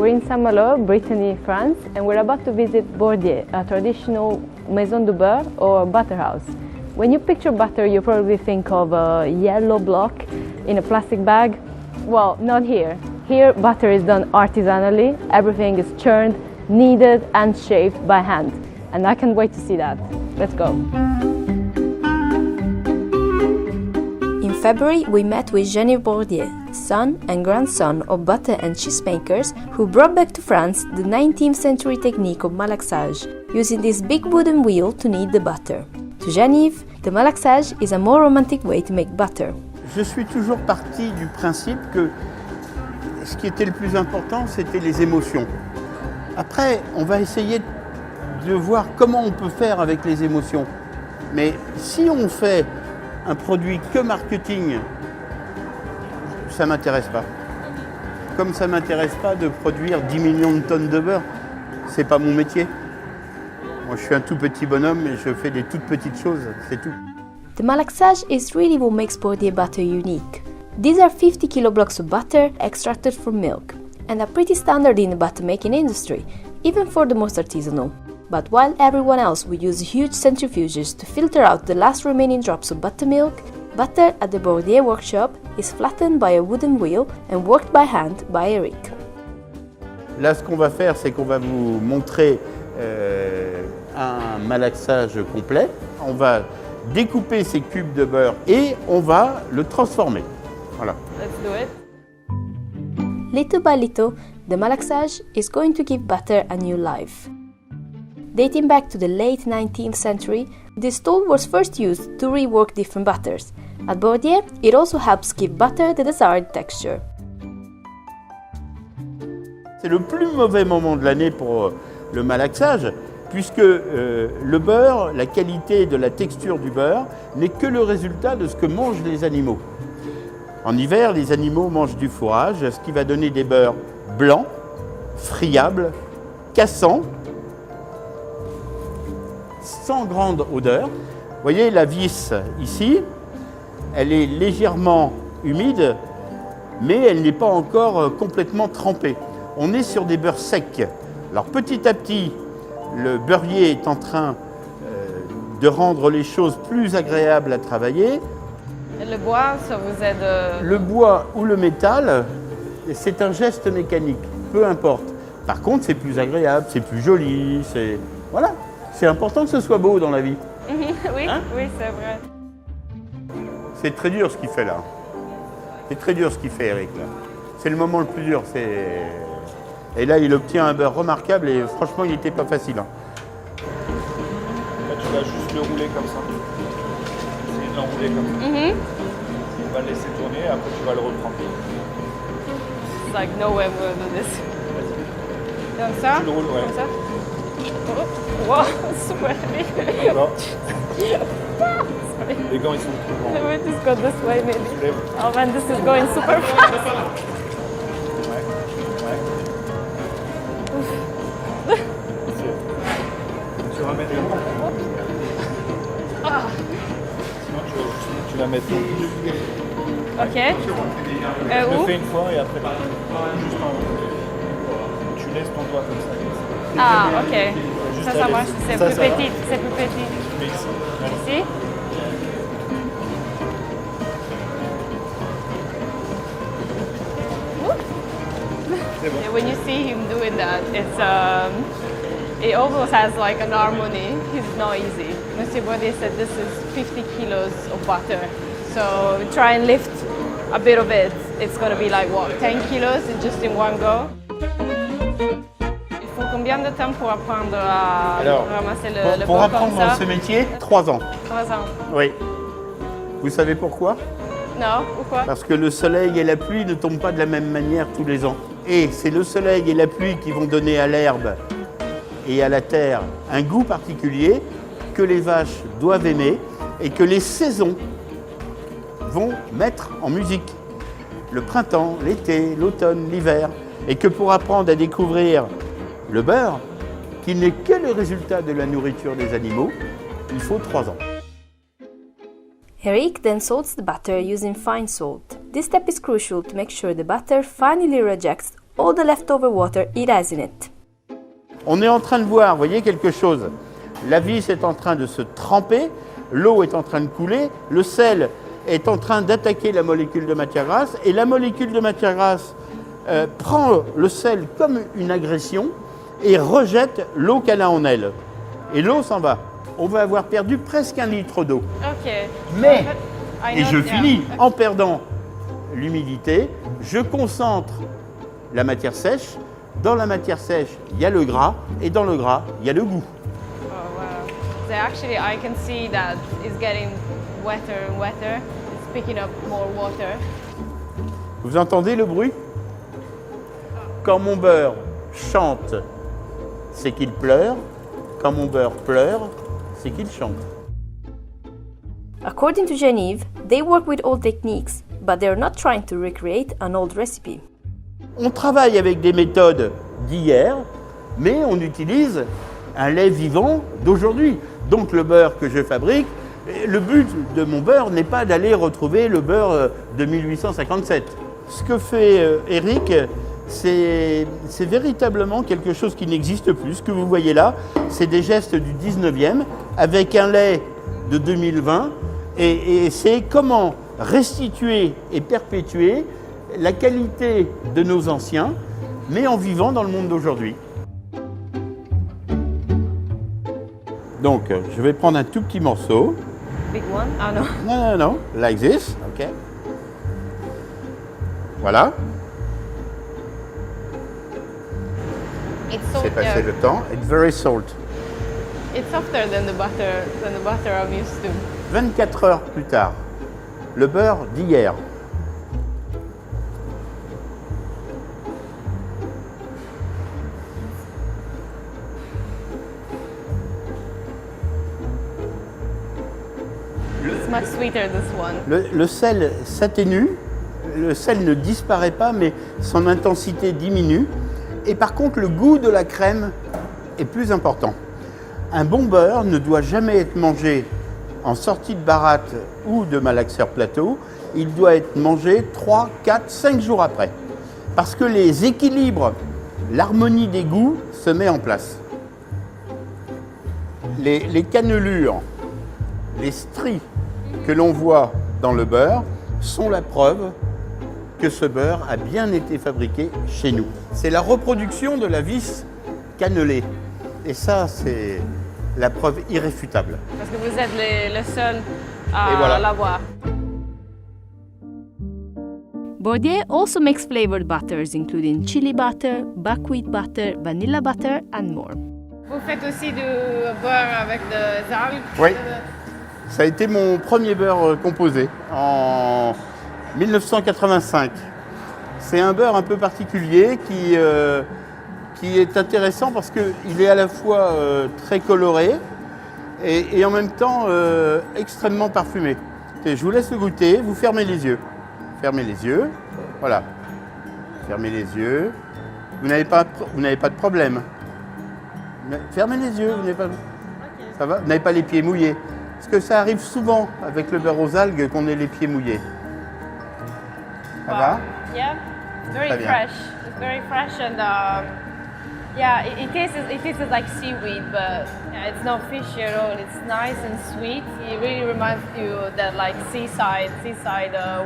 We're in Saint-Malo, Brittany, France, and we're about to visit Bordier, a traditional maison du beurre or butter house. When you picture butter, you probably think of a yellow block in a plastic bag. Well, not here. Here, butter is done artisanally. Everything is churned, kneaded, and shaped by hand. And I can't wait to see that. Let's go. In February, we met with Geneviève Bordier, son and grandson of butter and cheese makers who brought back to France the 19th century technique of malaxage, using this big wooden wheel to knead the butter. To Geneviève, the malaxage is a more romantic way to make butter. Je suis toujours parti du principe que ce qui était le plus important, c'était les émotions. Après, on va essayer de voir comment on peut faire avec les émotions. Mais si on fait un produit que marketing, ça ne m'intéresse pas. Comme ça ne m'intéresse pas de produire 10 millions de tonnes de beurre, ce n'est pas mon métier. Moi, je suis un tout petit bonhomme et je fais des toutes petites choses, c'est tout. The malaxage is really what makes Bordier butter unique. These are 50 kilo blocks of butter extracted from milk, and are pretty standard in the butter making industry, even for the most artisanal. But while everyone else will use huge centrifuges to filter out the last remaining drops of buttermilk, butter at the Bordier workshop is flattened by a wooden wheel and worked by hand by Eric. Là, ce qu'on va faire, c'est qu'on va vous montrer un malaxage complet. On va découper ces cubes de beurre et on va le transformer. Voilà. Let's do it. Little by little, the malaxage is going to give butter a new life. Dating back to the late 19th century, this tool was first used to rework different butters. At Bordier, it also helps give butter the desired texture. C'est le plus mauvais moment de l'année pour le malaxage, puisque le beurre, la qualité de la texture du beurre, n'est que le résultat de ce que mangent les animaux. En hiver, les animaux mangent du fourrage, ce qui va donner des beurres blancs, friables, cassants, sans grande odeur. Vous voyez la vis ici, elle est légèrement humide, mais elle n'est pas encore complètement trempée. On est sur des beurres secs. Alors petit à petit, le beurrier est en train de rendre les choses plus agréables à travailler. Et le bois, ça vous aide? Le bois ou le métal, c'est un geste mécanique, peu importe. Par contre, c'est plus agréable, c'est plus joli, c'est... Voilà. C'est important que ce soit beau dans la vie. Oui, hein? Oui, c'est vrai. C'est très dur ce qu'il fait là. C'est très dur ce qu'il fait, Eric, là. C'est le moment le plus dur. Et là, il obtient un beurre remarquable et franchement, il n'était pas facile. Hein. Là, tu vas juste le rouler comme ça. Essayer de l'enrouler comme ça. On va le laisser tourner et après tu vas le reprendre. It's like no way I'm gonna do this. Comme ça? Tu le roules, ouais. Comme ça? Oh, wow, super heavy. D'accord. Les gants, ils sont trop grands. Let me just go this way, maybe. Tu lèves. Oh man, this is going super fast. Ouais. Tu ramènes les roues. Sinon, tu la mets tout. Ok. Tu le Où? fais une fois et après, juste en haut. Tu laisses ton doigt comme ça. Ah, ok. Juste Ça à marche. laisser. C'est Ça, plus ça va. petit. C'est plus petit. Tu mets ici. Allez. Ici? C'est bon. Yeah, when you see him doing that, it almost has like an harmony. It's not easy. Monsieur Bordier said this is 50 kilos of butter. So try and lift a bit of it. It's going to be like what, 10 kilos just in one go? Il faut combien de temps pour apprendre à ramasser le pour beurre apprendre comme ça? ce métier, 3 ans. 3 ans. Oui. Vous savez pourquoi? Non, pourquoi? Parce que le soleil et la pluie ne tombent pas de la même manière tous les ans. Et c'est le soleil et la pluie qui vont donner à l'herbe et à la terre un goût particulier que les vaches doivent aimer et que les saisons vont mettre en musique. Le printemps, l'été, l'automne, l'hiver. Et que pour apprendre à découvrir le beurre, qui n'est que le résultat de la nourriture des animaux, il faut 3 ans. Eric then salts the butter using fine salt. This step is crucial to make sure the butter finally rejects all the leftover water it has in it. On est en train de voir, vous voyez, quelque chose. La vis est en train de se tremper, l'eau est en train de couler, le sel est en train d'attaquer la molécule de matière grasse, et la molécule de matière grasse prend le sel comme une agression et rejette l'eau qu'elle a en elle. Et l'eau s'en va. On va avoir perdu presque 1 litre d'eau. Okay. Mais, I et know- je yeah. finis, en perdant l'humidité, je concentre la matière sèche. Dans la matière sèche, il y a le gras, et dans le gras, il y a le goût. Oh wow. So actually I can see that it's getting wetter and wetter. It's picking up more water. Vous entendez le bruit? Quand mon beurre chante, c'est qu'il pleure. Quand mon beurre pleure, c'est qu'il chante. According to Geneviève, they work with old techniques, but they're not trying to recreate an old recipe. On travaille avec des méthodes d'hier, mais on utilise un lait vivant d'aujourd'hui. Donc le beurre que je fabrique, le but de mon beurre n'est pas d'aller retrouver le beurre de 1857. Ce que fait Eric, c'est véritablement quelque chose qui n'existe plus. Ce que vous voyez là, c'est des gestes du 19e avec un lait de 2020 et c'est comment restituer et perpétuer la qualité de nos anciens, mais en vivant dans le monde d'aujourd'hui. Donc, je vais prendre un tout petit morceau. Big one? Oh no. Non, non, non, like this, ok. Voilà, It's so c'est passé le temps. It's very salt. It's softer than the butter I'm used to. 24 heures plus tard, le beurre d'hier. It's much sweeter this one. Le sel s'atténue, le sel ne disparaît pas, mais son intensité diminue. Et par contre, le goût de la crème est plus important. Un bon beurre ne doit jamais être mangé en sortie de baratte ou de malaxeur plateau. Il doit être mangé 3, 4, 5 jours après. Parce que les équilibres, l'harmonie des goûts se met en place. Les cannelures, les stries que l'on voit dans le beurre sont la preuve que ce beurre a bien été fabriqué chez nous. C'est la reproduction de la vis cannelée. Et ça, c'est la preuve irréfutable. Parce que vous êtes le seul Et à voilà. l'avoir. Bourdieu also makes flavored butters, including chili butter, buckwheat butter, vanilla butter, and more. Vous faites aussi du beurre avec des algues? Oui. Ça a été mon premier beurre composé en 1985. C'est un beurre un peu particulier qui est intéressant parce qu'il est à la fois très coloré et en même temps extrêmement parfumé. Et je vous laisse le goûter, vous fermez les yeux. Fermez les yeux, voilà. Fermez les yeux. Vous n'avez pas de problème. Fermez les yeux, vous n'avez pas... Ça va? Vous n'avez pas les pieds mouillés. Parce que ça arrive souvent avec le beurre aux algues qu'on ait les pieds mouillés. Ça va? Yeah, very Très bien. fresh. It's very fresh and yeah, it tastes like seaweed, but yeah, it's not fishy at all. It's nice and sweet. It really reminds you of that like seaside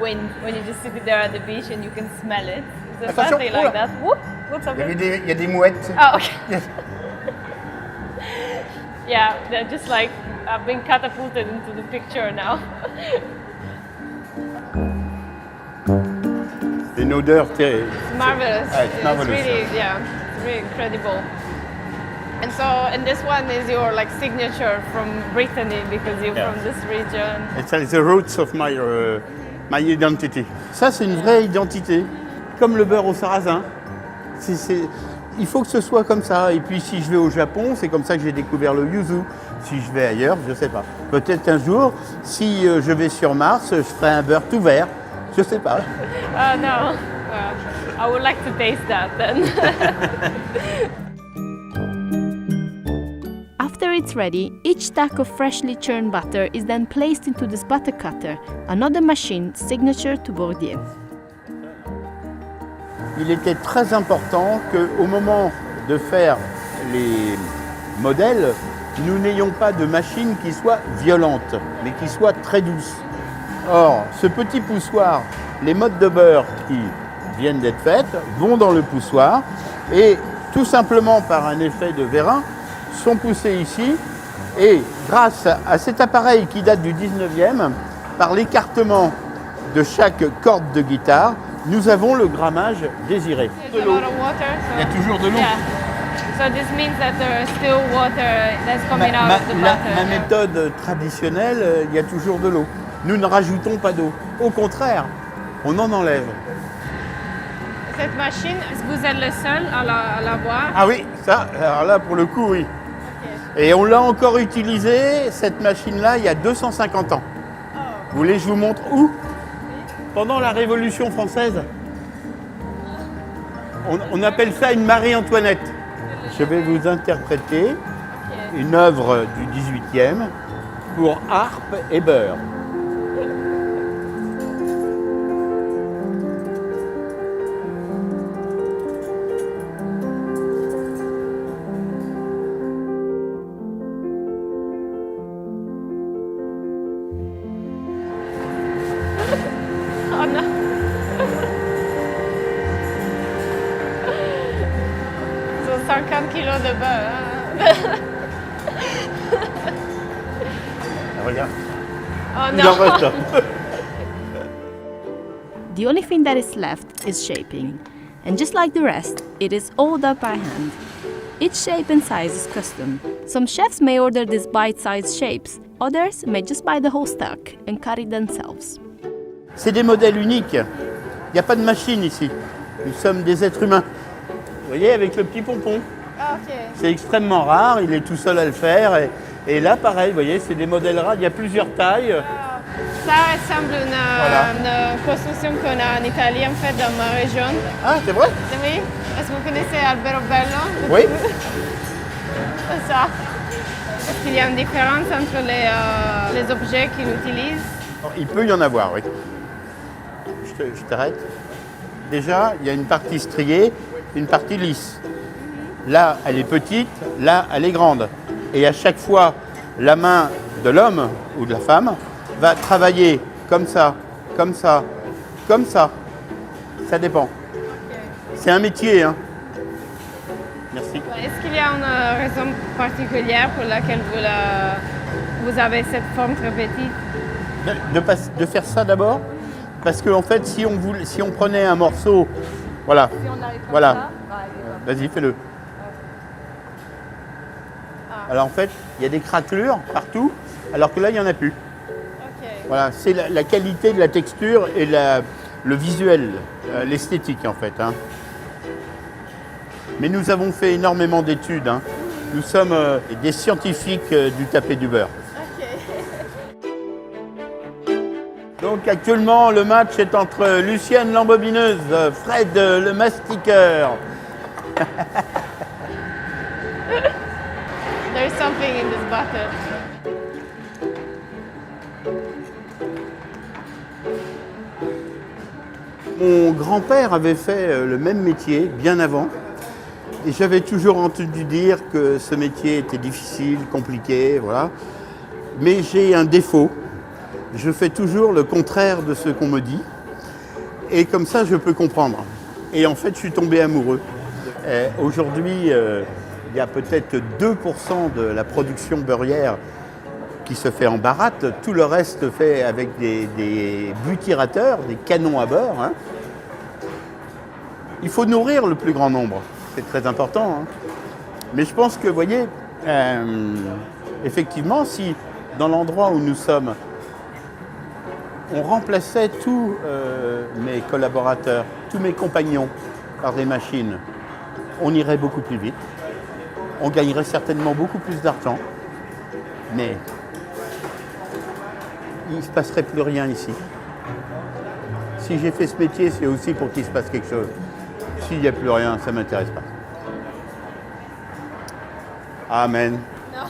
wind when you just sit there at the beach and you can smell it. It's Attention, something oula. like that. Whoop, what's up? Il y a des mouettes. Oh, okay. Yeah, they're just like being catapulted into the picture now. C'est une odeur terrible. It's marvelous. Ah, it's marvelous. really, yeah, it's really incredible. And so, and this one is your like signature from Brittany because you're Yeah. from this region. It's the roots of my identity. Ça, c'est une vraie identité, comme le beurre au sarrasin. Il faut que ce soit comme ça. Et puis, si je vais au Japon, c'est comme ça que j'ai découvert le yuzu. Si je vais ailleurs, je ne sais pas. Peut-être un jour, si je vais sur Mars, je ferai un beurre tout vert. Je ne sais pas. No, I would like to taste that then. After it's ready, each stack of freshly churned butter is then placed into this butter cutter, another machine signature to Bourdieu. il était très important qu'au moment de faire les modèles, nous n'ayons pas de machine qui soit violente, mais qui soit très douce. Or, ce petit poussoir, les mottes de beurre qui viennent d'être faites vont dans le poussoir et tout simplement par un effet de vérin sont poussées ici et grâce à cet appareil qui date du 19e, par l'écartement de chaque corde de guitare, nous avons le grammage désiré. There's a lot of water, so Il y a toujours de l'eau. yeah. So this means that there's still water that's coming out of the butter. Ma méthode traditionnelle, il y a toujours de l'eau. Nous ne rajoutons pas d'eau. Au contraire, on en enlève. Cette machine, est-ce que vous êtes le seul à la voir? Ah oui, ça, alors là pour le coup, oui. Et on l'a encore utilisée, cette machine-là, il y a 250 ans. Vous voulez que je vous montre où? Pendant la Révolution française. On appelle ça une Marie-Antoinette. Je vais vous interpréter une œuvre du 18e pour harpe et beurre. Oh non. So 50 kilos de beurre. Hein? Regarde, Oh il en non. reste. The only thing that is left is shaping, and just like the rest, it is all done by hand. Each shape and size is custom. Some chefs may order these bite-sized shapes, others may just buy the whole stock and cut it themselves. C'est des modèles uniques. Il n'y a pas de machine ici. Nous sommes des êtres humains. Vous voyez, avec le petit pompon. Ah, ok. C'est extrêmement rare, il est tout seul à le faire. Et là, pareil, vous voyez, c'est des modèles rares. Il y a plusieurs tailles. Ça ressemble à une construction qu'on a en Italie, en fait, dans ma région. Ah, c'est vrai? Oui. Est-ce que vous connaissez Albero Bello? Oui. C'est ça. Est-ce qu'il y a une différence entre les objets qu'il utilise? Il peut y en avoir, oui. Je t'arrête. Déjà, il y a une partie striée, une partie lisse. Là, elle est petite, là, elle est grande. Et à chaque fois, la main de l'homme ou de la femme va travailler comme ça, comme ça, comme ça. Ça dépend. C'est un métier, hein. Merci. Est-ce qu'il y a une raison particulière pour laquelle vous avez cette forme très petite? De faire ça d'abord, parce qu'en fait, si on prenait un morceau, voilà, voilà, vas-y, fais-le. Alors en fait, il y a des craquelures partout, alors que là, il n'y en a plus. Voilà, c'est la qualité de la texture et le visuel, l'esthétique en fait. Hein. Mais nous avons fait énormément d'études. Hein. Nous sommes des scientifiques du tapé du beurre. Donc actuellement, le match est entre Lucienne l'embobineuse, Fred le mastiqueur. There's something in this butter. Mon grand-père avait fait le même métier bien avant. Et j'avais toujours entendu dire que ce métier était difficile, compliqué, voilà. Mais j'ai un défaut. Je fais toujours le contraire de ce qu'on me dit. Et comme ça, je peux comprendre. Et en fait, je suis tombé amoureux. Aujourd'hui, il y a peut-être 2% de la production beurrière qui se fait en baratte. Tout le reste fait avec des butirateurs, des canons à beurre. Hein. Il faut nourrir le plus grand nombre. C'est très important. Hein. Mais je pense que, vous voyez, effectivement, si dans l'endroit où nous sommes, on remplaçait tous mes collaborateurs, tous mes compagnons par des machines, on irait beaucoup plus vite. On gagnerait certainement beaucoup plus d'argent. Mais il ne se passerait plus rien ici. Si j'ai fait ce métier, c'est aussi pour qu'il se passe quelque chose. S'il n'y a plus rien, ça ne m'intéresse pas. Amen. Non.